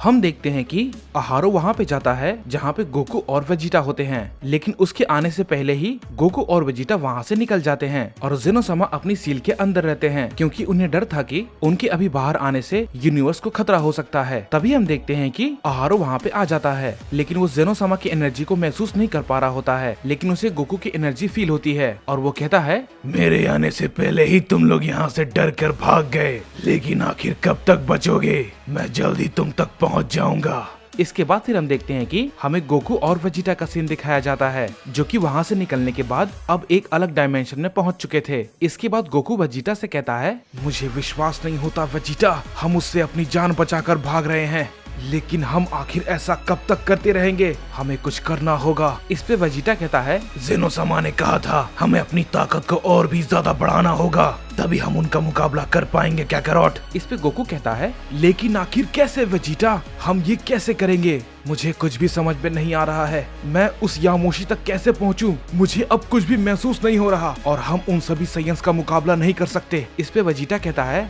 हम देखते हैं कि आहारो वहाँ पे जाता है जहाँ पे गोकू और वेजिटा होते हैं, लेकिन उसके आने से पहले ही गोकू और वेजिटा वहाँ से निकल जाते हैं और जेनोसामा अपनी सील के अंदर रहते हैं क्योंकि उन्हें डर था कि उनके अभी बाहर आने से यूनिवर्स को खतरा हो सकता है। तभी हम देखते हैं कि आहारो वहाँ पे आ जाता है, लेकिन वो जेनोसामा की एनर्जी को महसूस नहीं कर पा रहा होता है, लेकिन उसे गोकू की एनर्जी फील होती है और वो कहता है, मेरे आने से पहले ही तुम लोग यहाँ से डर कर भाग गए, लेकिन आखिर कब तक बचोगे? मैं जल्दी तुम तक पहुँच जाऊंगा। इसके बाद फिर हम देखते हैं कि हमें गोकू और वेजिटा का सीन दिखाया जाता है जो कि वहाँ से निकलने के बाद अब एक अलग डायमेंशन में पहुँच चुके थे। इसके बाद गोकू वेजिटा से कहता है, मुझे विश्वास नहीं होता वेजिटा, हम उससे अपनी जान बचाकर भाग रहे हैं, लेकिन हम आखिर ऐसा कब तक करते रहेंगे? हमें कुछ करना होगा। इस पे वेजिटा कहता है, जेनोसामा ने कहा था हमें अपनी ताकत को और भी ज्यादा बढ़ाना होगा, तभी हम उनका मुकाबला कर पाएंगे काकारोट। इस पे गोकू कहता है, लेकिन आखिर कैसे वेजिटा, हम ये कैसे करेंगे? मुझे कुछ भी समझ में नहीं आ रहा है। मैं उस यामोशी तक कैसे पहुंचूं? मुझे अब कुछ भी महसूस नहीं हो रहा और हम उन सभी साइंस का मुकाबला नहीं कर सकते। इस पे वेजिटा कहता है,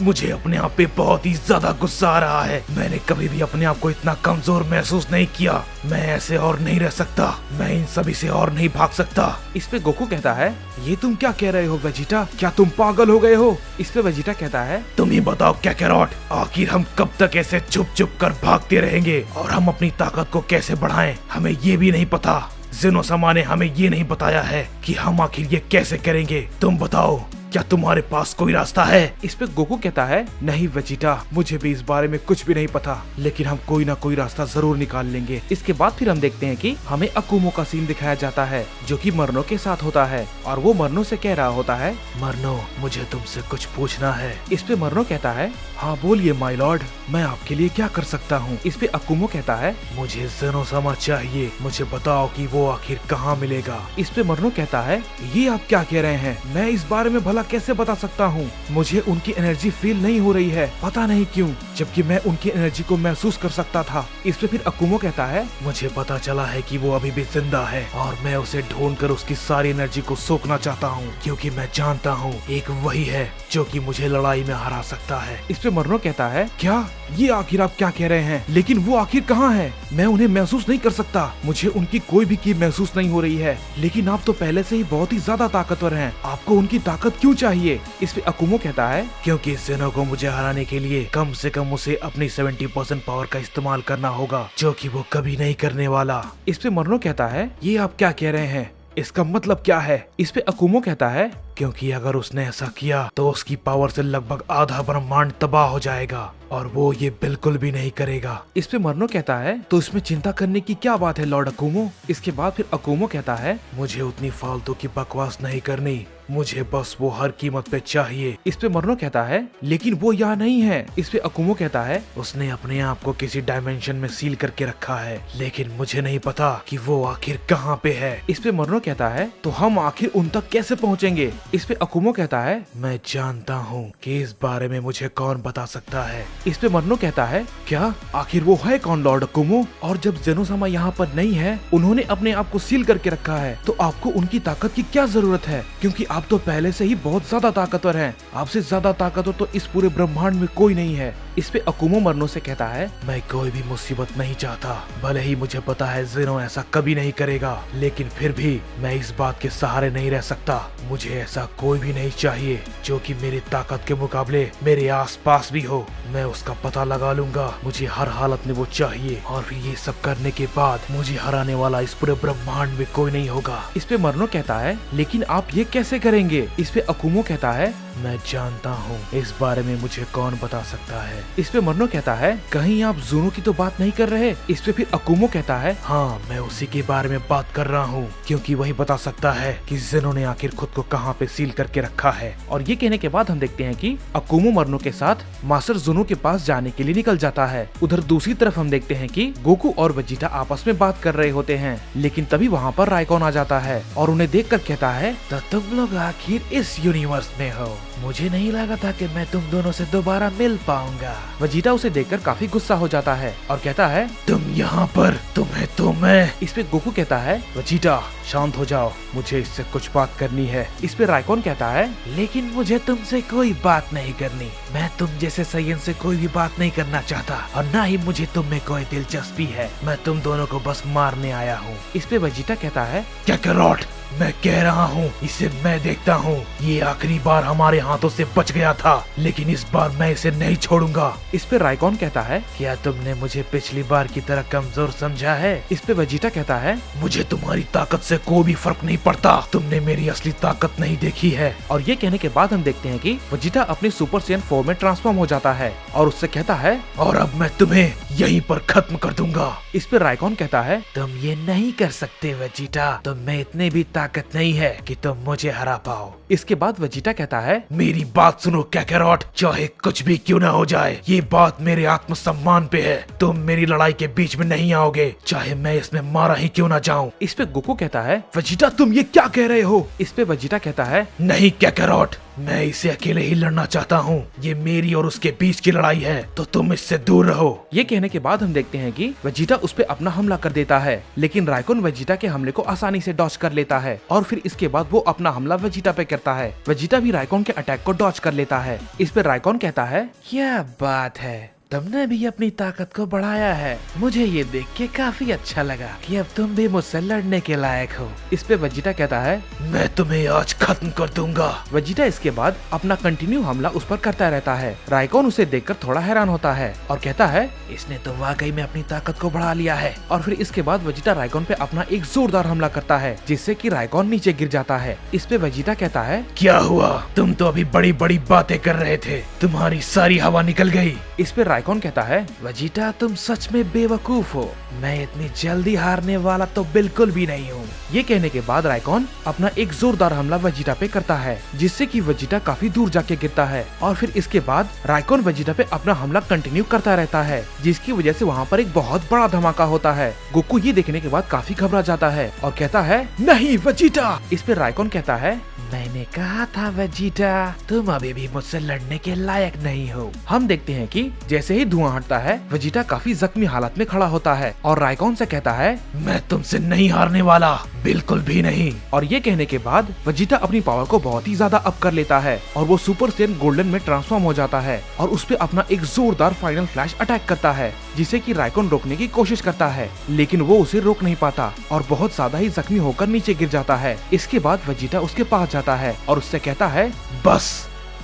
मुझे अपने आप पे बहुत ही ज्यादा गुस्सा आ रहा है। मैंने कभी भी अपने आप को इतना कमजोर महसूस नहीं किया। मैं ऐसे और नहीं रह सकता, मैं इन सभी से और नहीं भाग सकता। इस पे गोकू कहता है, ये तुम क्या कह रहे हो वेजिटा? क्या तुम पागल हो गए हो? इस पे वेजिटा कहता है, तुम ही बताओ काकारोट, आखिर हम कब तक ऐसे छुप छुप कर भागते रहेंगे और हम अपनी ताकत को कैसे बढ़ाएं? हमें ये भी नहीं पता। जेनोसामा ने हमें ये नहीं बताया है कि हम आखिर ये कैसे करेंगे। तुम बताओ, क्या तुम्हारे पास कोई रास्ता है? इस पे गोकू कहता है, नहीं वेजिटा, मुझे भी इस बारे में कुछ भी नहीं पता, लेकिन हम कोई ना कोई रास्ता जरूर निकाल लेंगे। इसके बाद फिर हम देखते हैं कि हमें अकुमो का सीन दिखाया जाता है जो कि मरनो के साथ होता है और वो मरनो से कह रहा होता है, मरनो, मुझे तुमसे कुछ पूछना है। इस पे मरनो कहता है, हाँ बोलिए माय लॉर्ड, मैं आपके लिए क्या कर सकता हूँ? इस पे अकुमो कहता है, मुझे जेनोसामा चाहिए, मुझे बताओ कि वो आखिर कहाँ मिलेगा। इस पे मरनो कहता है, ये आप क्या कह रहे हैं? मैं इस बारे में भला कैसे बता सकता हूँ? मुझे उनकी एनर्जी फील नहीं हो रही है, पता नहीं क्यों, जबकि मैं उनकी एनर्जी को महसूस कर सकता था। इस पे फिर अकुमो कहता है, मुझे पता चला है कि वो अभी भी जिंदा है और मैं उसे ढूंढकर उसकी सारी एनर्जी को सोखना चाहता हूँ, क्योंकि मैं जानता हूँ एक वही है जो कि मुझे लड़ाई में हरा सकता है। इस पे मरनो कहता है, क्या? ये आखिर आप क्या कह रहे हैं? लेकिन वो आखिर कहाँ है? मैं उन्हें महसूस नहीं कर सकता, मुझे उनकी कोई भी की महसूस नहीं हो रही है। लेकिन आप तो पहले से ही बहुत ही ज्यादा ताकतवर हैं, आपको उनकी ताकत क्यों चाहिए? इस पे अकुमो कहता है, क्योंकि जेनो को मुझे हराने के लिए कम से कम उसे अपनी 70% पावर का इस्तेमाल करना होगा, जो कि वो कभी नहीं करने वाला। इस पे मरनो कहता है, ये आप क्या कह रहे हैं? इसका मतलब क्या है? इस पे अकुमो कहता है, क्योंकि अगर उसने ऐसा किया तो उसकी पावर से लगभग आधा ब्रह्मांड तबाह हो जाएगा और वो ये बिल्कुल भी नहीं करेगा। इस पे मरनो कहता है, तो इसमें चिंता करने की क्या बात है लॉर्ड अकुमो? इसके बाद फिर अकुमो कहता है, मुझे उतनी फालतू की बकवास नहीं करनी, मुझे बस वो हर कीमत पे चाहिए। इस पे मरनो कहता है, लेकिन वो यहाँ नहीं है। इस पे अकुमो कहता है, उसने अपने आप को किसी डायमेंशन में सील करके रखा है, लेकिन मुझे नहीं पता कि वो आखिर कहाँ पे है। इस पे मरनो कहता है, तो हम आखिर उन तक कैसे पहुँचेंगे? इस पे अकुमो कहता है, मैं जानता हूँ कि इस बारे में मुझे कौन बता सकता है। इस पे मरनो कहता है, क्या? आखिर वो है कौन लॉर्ड अकुमो? और जब जेनोसामा यहाँ पर नहीं है, उन्होंने अपने आप को सील करके रखा है, तो आपको उनकी ताकत की क्या जरूरत है? क्योंकि आप तो पहले से ही बहुत ज्यादा ताकतवर हैं। आपसे ज्यादा ताकतवर तो इस पूरे ब्रह्मांड में कोई नहीं है। इस पे अकुमो मरनो से कहता है, मैं कोई भी मुसीबत नहीं चाहता, भले ही मुझे पता है जेनो ऐसा कभी नहीं करेगा, लेकिन फिर भी मैं इस बात के सहारे नहीं रह सकता। मुझे ऐसा कोई भी नहीं चाहिए जो कि मेरी ताकत के मुकाबले मेरे आसपास भी हो। मैं उसका पता लगा लूंगा, मुझे हर हालत में वो चाहिए, और फिर ये सब करने के बाद मुझे हराने वाला इस पूरे ब्रह्मांड में कोई नहीं होगा। इस पे मरनो कहता है, लेकिन आप ये कैसे करेंगे? इस पे अकुमो कहता है, मैं जानता हूँ, इस बारे में मुझे कौन बता सकता है। इस पे मरनो कहता है, कहीं आप ज़ूनो की तो बात नहीं कर रहे? इस पे फिर अकुमो कहता है, हाँ, मैं उसी के बारे में बात कर रहा हूँ, क्योंकि वही बता सकता है कि जेनो ने आखिर खुद को कहाँ पे सील करके रखा है। और ये कहने के बाद हम देखते हैं कि अकुमो मरनो के साथ मास्टर ज़ूनो के पास जाने के लिए निकल जाता है। उधर दूसरी तरफ हम देखते हैं कि गोकू और वेजिटा आपस में बात कर रहे होते हैं, लेकिन तभी वहाँ पर राइकॉन आ जाता है और उन्हें देखकर कहता है, तो तुम लोग आखिर इस यूनिवर्स में हो, मुझे नहीं लगा था कि मैं तुम दोनों से दोबारा मिल पाऊंगा। वेजिटा उसे देखकर काफी गुस्सा हो जाता है और कहता है, तुम यहाँ पर, तुम्हें तो मैं। इस पे गोकू कहता है, वेजिटा, शांत हो जाओ, मुझे इससे कुछ बात करनी है। इस पे राइकॉन कहता है, लेकिन मुझे तुमसे कोई बात नहीं करनी। मैं तुम जैसे सैयन से कोई भी बात नहीं करना चाहता और ना ही मुझे तुम में कोई दिलचस्पी है। मैं तुम दोनों को बस मारने आया हूँ। इस पे वेजिटा कहता है, काकारोट, मैं कह रहा हूँ इसे मैं देखता हूँ। ये आखिरी बार हमारे हाथों से बच गया था, लेकिन इस बार मैं इसे नहीं छोड़ूंगा। इस पे राइकॉन कहता है, क्या तुमने मुझे पिछली बार की तरह कमजोर समझा है? इस पे वेजिटा कहता है, मुझे तुम्हारी ताकत से कोई भी फर्क नहीं पड़ता। तुमने मेरी असली ताकत नहीं देखी है। और ये कहने के बाद हम देखते हैं कि वेजिटा अपने सुपर सैयन फॉर्म में ट्रांसफॉर्म हो जाता है और उससे कहता है, और अब मैं तुम्हें यहीं पर खत्म कर दूंगा। इस पे राइकॉन कहता है, तुम ये नहीं कर सकते वेजिटा। तुम में इतनी भी ताकत नहीं है कि तुम मुझे हरा पाओ। इसके बाद वेजिटा कहता है, मेरी बात सुनो काकारोट, चाहे कुछ भी क्यों ना हो जाए, ये बात मेरे आत्मसम्मान पे है। तुम मेरी लड़ाई के बीच में नहीं आओगे, चाहे मैं इसमें मारा ही क्यों ना जाऊं। इस पे गोकू कहता है, वेजिटा तुम ये क्या कह रहे हो? इस पे वेजिटा कहता है, नहीं काकारोट, मैं इसे अकेले ही लड़ना चाहता हूँ। ये मेरी और उसके बीच की लड़ाई है, तो तुम इससे दूर रहो। ये कहने के बाद हम देखते हैं कि वेजिटा उस पे अपना हमला कर देता है, लेकिन राइकॉन वेजिटा के हमले को आसानी से डॉज कर लेता है और फिर इसके बाद वो अपना हमला वेजिटा पे करता है। वेजिटा भी राइकॉन के अटैक को डॉज कर लेता है। इस पे राइकॉन कहता है, क्या बात है, तुमने भी अपनी ताकत को बढ़ाया है। मुझे ये देख के काफी अच्छा लगा कि अब तुम भी मुझसे लड़ने के लायक हो। इस पे वेजिटा कहता है, मैं तुम्हें आज खत्म कर दूंगा। वेजिटा इसके बाद अपना कंटिन्यू हमला उस पर करता रहता है। राइकॉन उसे देखकर थोड़ा हैरान होता है और कहता है, इसने तो वाकई में अपनी ताकत को बढ़ा लिया है। और फिर इसके बाद वेजिटा राइकॉन पे अपना एक जोरदार हमला करता है, जिससे कि राइकॉन नीचे गिर जाता है। इस पे वेजिटा कहता है, क्या हुआ? तुम तो अभी बड़ी बड़ी बातें कर रहे थे, तुम्हारी सारी हवा निकल गई। इस पे राइकॉन कहता है, वेजिटा तुम सच में बेवकूफ हो। मैं इतनी जल्दी हारने वाला तो बिल्कुल भी नहीं हूँ। ये कहने के बाद राइकॉन अपना एक जोरदार हमला वेजिटा पे करता है, जिससे कि वेजिटा काफी दूर जाके गिरता है। और फिर इसके बाद राइकॉन वेजिटा पे अपना हमला कंटिन्यू करता रहता है, जिसकी वजह से वहाँ पर एक बहुत बड़ा धमाका होता है। गोकू ये देखने के बाद काफी घबरा जाता है और कहता है, नहीं वेजिटा। इस पे राइकॉन कहता है, मैंने कहा था वेजिटा, तुम अभी भी मुझसे लड़ने के लायक नहीं हो। हम देखते हैं कि जैसे ही धुआं हटता है, वेजिटा काफी जख्मी हालत में खड़ा होता है और राइकॉन से कहता है, मैं तुमसे नहीं हारने वाला, बिल्कुल भी नहीं। और ये कहने के बाद वेजिटा अपनी पावर को बहुत ही ज्यादा अप कर लेता है और वो सुपर सैयन गोल्डन में ट्रांसफॉर्म हो जाता है और उस पे अपना एक जोरदार फाइनल फ्लैश अटैक करता है, जिसे कि राइकॉन रोकने की कोशिश करता है, लेकिन वो उसे रोक नहीं पाता और बहुत ज्यादा ही जख्मी होकर नीचे गिर जाता है। इसके बाद वेजिटा उसके पास जाता है और उससे कहता है, बस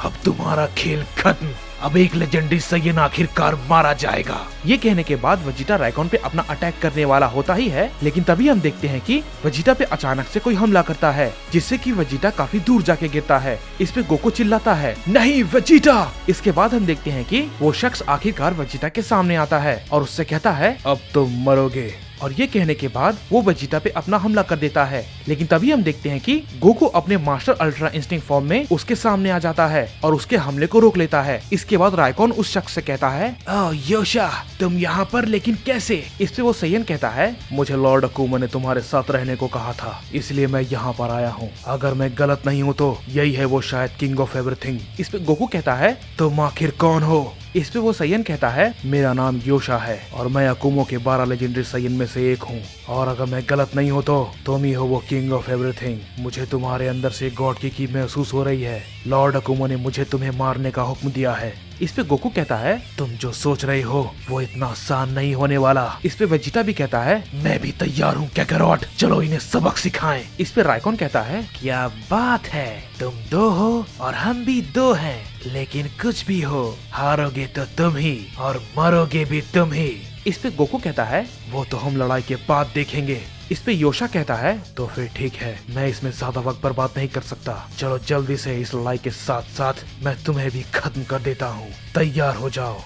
अब तुम्हारा खेल खत्म। अब एक लेजेंडरी सैयन आखिरकार मारा जाएगा। ये कहने के बाद वेजिटा राइकॉन पे अपना अटैक करने वाला होता ही है, लेकिन तभी हम देखते हैं कि वेजिटा पे अचानक से कोई हमला करता है, जिससे कि वेजिटा काफी दूर जाके गिरता है। इस पे गोकू चिल्लाता है, नहीं वेजिटा। इसके बाद हम देखते हैं कि वो शख्स आखिरकार वेजिटा के सामने आता है और उससे कहता है, अब तुम मरोगे। और ये कहने के बाद वो वेजिटा पे अपना हमला कर देता है, लेकिन तभी हम देखते हैं कि गोकू अपने मास्टर अल्ट्रा इंस्टिंक्ट फॉर्म में उसके सामने आ जाता है और उसके हमले को रोक लेता है। इसके बाद राइकॉन उस शख्स से कहता है, ओह योशा, तुम यहाँ पर लेकिन कैसे? इस पे वो सैयन कहता है, मुझे लॉर्ड अकुमा ने तुम्हारे साथ रहने को कहा था, इसलिए मैं यहाँ पर आया हूँ। अगर मैं गलत नहीं हूँ तो यही है वो शायद किंग ऑफ एवरीथिंग। इस पे गोकू कहता है, तुम आखिर कौन हो? इस पे वो सैयन कहता है, मेरा नाम योशा है और मैं अकुमो के 12 लेजेंडरी सैयन में से एक हूँ, और अगर मैं गलत नहीं हूँ तो तुम ही हो वो किंग ऑफ एवरीथिंग। मुझे तुम्हारे अंदर से गॉड की महसूस हो रही है। लॉर्ड अकुमो ने मुझे तुम्हें मारने का हुक्म दिया है। इस पे गोकू कहता है, तुम जो सोच रहे हो वो इतना आसान नहीं होने वाला। इस पे वेजिटा भी कहता है, मैं भी तैयार हूँ काकारोट, चलो इन्हें सबक सिखाएं। इस पे राइकॉन कहता है, क्या बात है, तुम दो हो और हम भी दो हैं, लेकिन कुछ भी हो, हारोगे तो तुम ही और मरोगे भी तुम ही। इस पे गोकू कहता है, वो तो हम लड़ाई के बाद देखेंगे। इस पे योशा कहता है, तो फिर ठीक है, मैं इसमें ज्यादा वक्त बर्बाद नहीं कर सकता। चलो जल्दी से इस लड़ाई के साथ साथ मैं तुम्हें भी खत्म कर देता हूँ। तैयार हो जाओ।